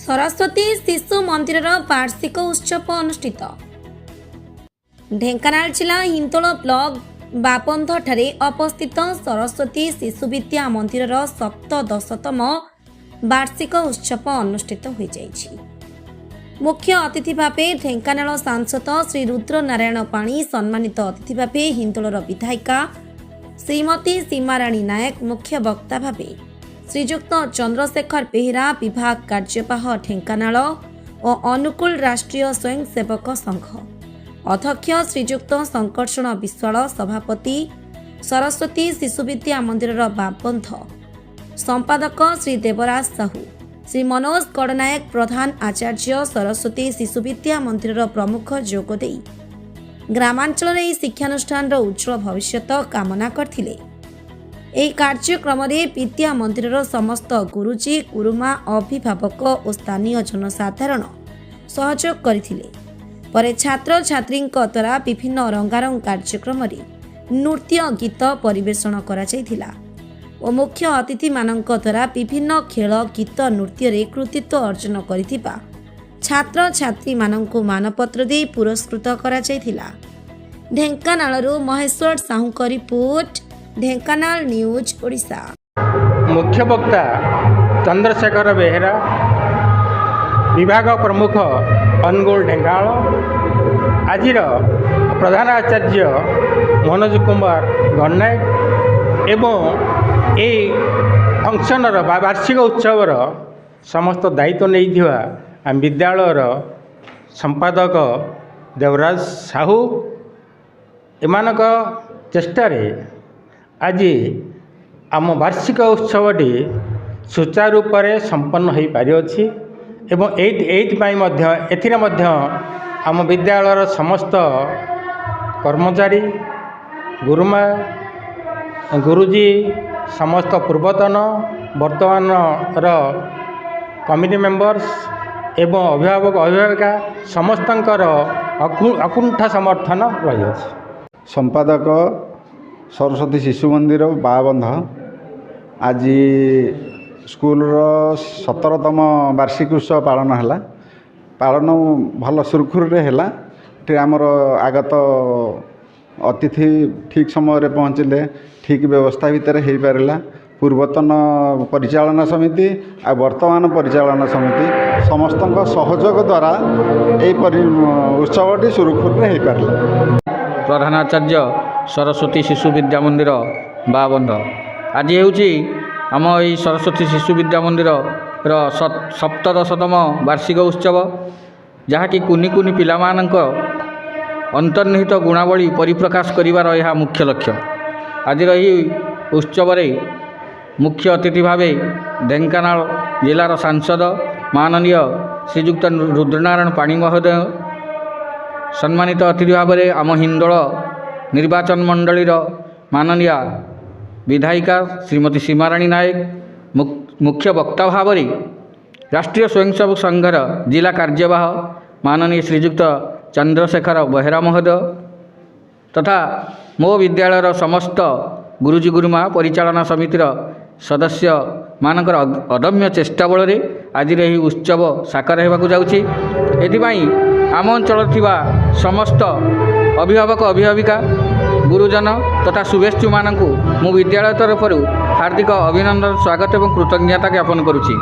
सरस्वती शिशु मंदिर वार्षिक उत्सव अनुष्ठित। ढेंकानाल जिला हिंदोल ब्लॉक बापंथ ठारे अवस्थित सरस्वती शिशु विद्या मंदिर सप्तदशतम वार्षिक उत्सव अनुष्ठित हो जाइछि। मुख्य अतिथि भावे ढेंकानाल सांसद श्री रुद्र नारायण पाणी, सम्मानित अतिथि भावे हिंदोलर विधायिका श्रीमती सीमाराणी नायक, मुख्य वक्ता भावे श्रीजुक्त चंद्रशेखर बेहेरा, विभाग कार्यवाह ढेंकानाल और अनुकूल राष्ट्रीय स्वयंसेवक संघ अध्यक्ष श्रीजुक्त संकर्षण विश्वाल, सभापति सरस्वती शिशु विद्या मंदिर बापंथ संपादक श्री देवराज साहू, श्री मनोज गड़नायक प्रधान आचार्य सरस्वती शिशु विद्या मंदिर प्रमुख जोगदे ग्रामांचल शिक्षानुष्ठान उज्ज्वल भविष्य कामना करथिले। ଏହି କାର୍ଯ୍ୟକ୍ରମରେ ବିଦ୍ୟା ମନ୍ଦିରର ସମସ୍ତ ଗୁରୁଜୀ, ଗୁରୁମା, ଅଭିଭାବକ ଓ ସ୍ଥାନୀୟ ଜନସାଧାରଣ ସହଯୋଗ କରିଥିଲେ। ପରେ ଛାତ୍ରଛାତ୍ରୀଙ୍କ ଦ୍ୱାରା ବିଭିନ୍ନ ରଙ୍ଗାରଙ୍ଗ କାର୍ଯ୍ୟକ୍ରମରେ ନୃତ୍ୟ ଗୀତ ପରିବେଷଣ କରାଯାଇଥିଲା ଓ ମୁଖ୍ୟ ଅତିଥିମାନଙ୍କ ଦ୍ୱାରା ବିଭିନ୍ନ ଖେଳ, ଗୀତ, ନୃତ୍ୟରେ କୃତିତ୍ୱ ଅର୍ଜନ କରିଥିବା ଛାତ୍ରଛାତ୍ରୀମାନଙ୍କୁ ମାନପତ୍ର ଦେଇ ପୁରସ୍କୃତ କରାଯାଇଥିଲା। ଢେଙ୍କାନାଳରୁ ମହେଶ୍ୱର ସାହୁଙ୍କ ରିପୋର୍ଟ, ढेंकानाल न्यूज ओडिशा। मुख्य वक्ता चंद्रशेखर बेहेरा, विभाग प्रमुख अनुगुल ढेंकानाल, आज प्रधान आचार्य मनोज कुमार गणनायक एवं ये फंक्शन वार्षिक उत्सवर समस्त दायित्व नहीं विद्यालयर संपादक देवराज साहू एमानक चेष्टार आज आम वार्षिक उत्सवटी सुचारू रूप से संपन्न हो पारिछि एवं आम विद्यालयर समस्त कर्मचारी, गुरुमा, गुरुजी, समस्त पूर्वतन वर्तमान कमिटी मेंबर्स एवं अभिभावक अभिभाविका समस्तंकर अकुंठ समर्थन रही। संपादक सरस्वती शिशु मंदिर बाबंध आज स्कूल 17तम वार्षिक उत्सव पालन भल सुरखुर है। आमर आगत अतिथि ठीक समय पहुँचले, ठीक व्यवस्था भितर हो पारा। पूर्वतन परिचालना समिति आ वर्तमान परिचालना समिति समस्त सहयोग द्वारा उत्सवटी सुरखुर हो पारा। प्रधानाचार्य सरस्वती शिशु विद्या मंदिर बाबंध आज हूँ आम यही सरस्वती शिशु विद्या मंदिर सप्तदशतम वार्षिक उत्सव, जहाँकि कुनि कुनि पिलामानंक अंतर्निहित गुणावली परिप्रकाश करिवार यह मुख्य लक्ष्य। आज यही उत्सव मुख्य अतिथि भावे ढेंकानाल जिलार सांसद माननीय श्रीजुक्त रुद्रनारायण पाणी महोदय, सम्मानित अतिथि भाव में आम हिंदोल निर्वाचन मंडलीर माननीय विधायिका श्रीमती सीमाराणी नायक, मुख्य वक्ता भाव में राष्ट्रीय स्वयंसेवक संघर जिला कार्यवाह माननीय श्रीजुक्त चंद्रशेखर बेहेरा महोदय तथा मो विद्यालयर समस्त गुरुजी, गुरुमा, परिचालना समितिर सदस्य मानकर अदम्य चेष्टा बल आज यही उत्सव साकार होगा जाउछि। एथिपाई आम अंचल थिबा समस्त अभिभावक अभिभाविका, गुरुजन तथा शुभेच्छु मानकु मु विद्यालय तरफ हार्दिक अभिनंदन, स्वागत एवं कृतज्ञता ज्ञापन करुछि।